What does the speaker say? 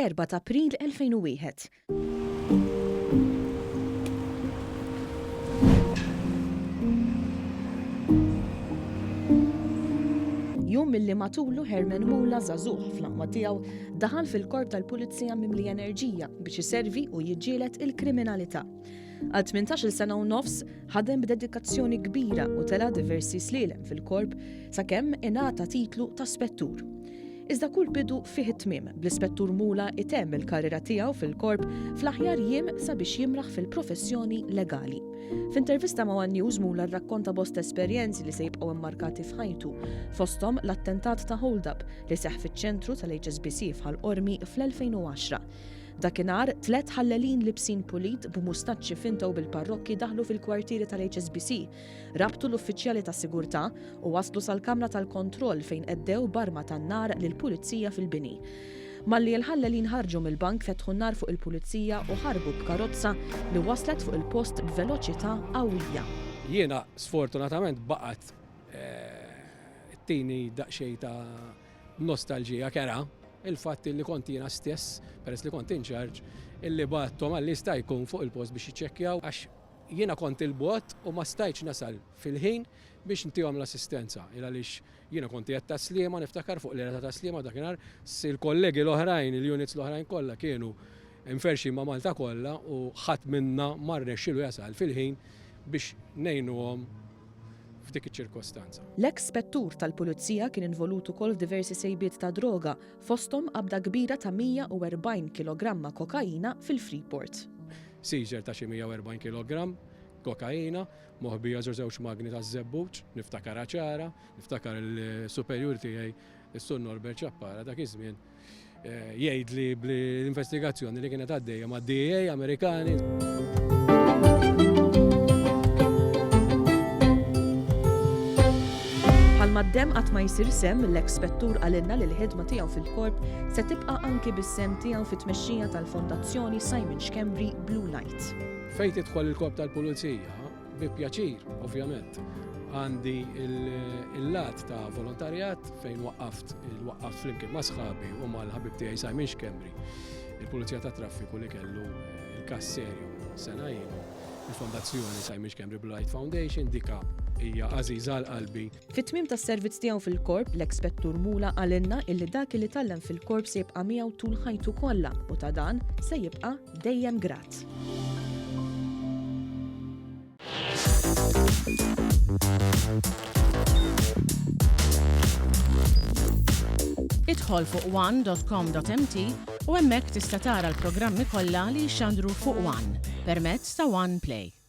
4 ta' April 2001. Jum milli matulu Herman Mula żagħżugħ fl-aqwa tiegħu daħal fil-korp tal-Pulizija mimli enerġija biex iservi u jiġġieled il-kriminalità. Għal 18-il sena u nofs ħadem b'dedikazzjoni kbira u tela diversi slielem fil-korp sakemm ingħata titlu ta' spettur. Iżda kull bidu fih it-tmiem bl-Ispettur Mula itemm il-karriera tiegħu fil-korp fl-aħjar jiem sabiex jimraħ fil-professjoni legali. F'intervista ma' One News Mula rrakkonta bost esperjenzi li se jibqgħu immarkati f'ħajtu, fosthom l-attentat ta' hold-up li seħħ fiċ-ċentru tal-HSBC f'Ħal-Qormi fl-2010. Dakinhar 3 ħallelin libsin pulit b'mustaċċi fintew bil-parrokki daħlu fil-kwartieri tal-HSBC, rabtu l-uffiċjali tas-sigurtà u waslu sal-kamra tal-kontroll fejn qeddew barma tan-nar lill-pulizija fil-bini. Malli l-ħallelin ħarġu mill-bank fetħu n-nar fuq il-pulizija u ħarbu b'karozza li waslet fuq il-post b'veloċità qawwija. Jiena sfortunatament baqgħet tini daqsxejn ta' nostalġija kera il-fatt li kont jiena stess, peress li kont in charge, illi battom għalli sta jkun fuq il-post biex jiċċekkjaw għax jiena kont il-bot u ma stajtx nasal fil-ħin biex ntihom l-assistenza. Għaliex jiena kont qiegħed taslima niftakar fuq l-era ta' taslima dakinhar il-kollegi l-oħrajn, il-units l-oħrajn kollha kienu mferxin ma' Malta kollha u ħadd minna ma rnexxielu jasal fil-ħin biex ngħinuhom f'dik iċ-ċirkostanza. L-eks spettur tal-Pulizija kien involut ukoll f'diversi sejbiet ta' droga fosthom qabda kbira ta' 140 kg kokaina fil-Freeport. Seizure ta' xi 140 kg kokaina, moħbija żewġ magni ta' żebbuġ, niftakar ċara, niftakar il-superjur tiegħi is-Sur Norbert Ċappara dak iż-żmien jgħidli bl-investigazzjoni li kienet għaddejja mad-DEA Amerikani. Bħal-maddem qatt ma jsir sem l-eks spettur għalinna li l-ħidma tiegħu fil-korp se tibqa' anki bis-sem tiegħu fit-tmexxija tal-Fondazzjoni Simon Schembri Blue Light. Fejn tidħol il-korp tal-Pulizija, bi pjaċir, ovvjament. Għandi il-lat ta' volontarjat fejn waqqaft flimkien ma' sħabi u mal-ħabib tiegħi Simon Schembri, il-Pulizija ta' Traffiku li kellu il-kasserju sena ilu. Il-Fondazzjoni Simon Schembri Blue Light Foundation dika hija għażiża għal-qalbi. Fit-tmiem tas-servizz tiegħu fil-korp, l-eks spettur Mula għalinna illi dak li tallem fil-korp se jibqa' miegħu tul ħajtu kollha u ta' dan se jibqa' dejjem grat. Idħol fuq one.com.mt u hemmhekk tista' tara l-programmi kollha li jxandru fuq One permezz ta' One Play.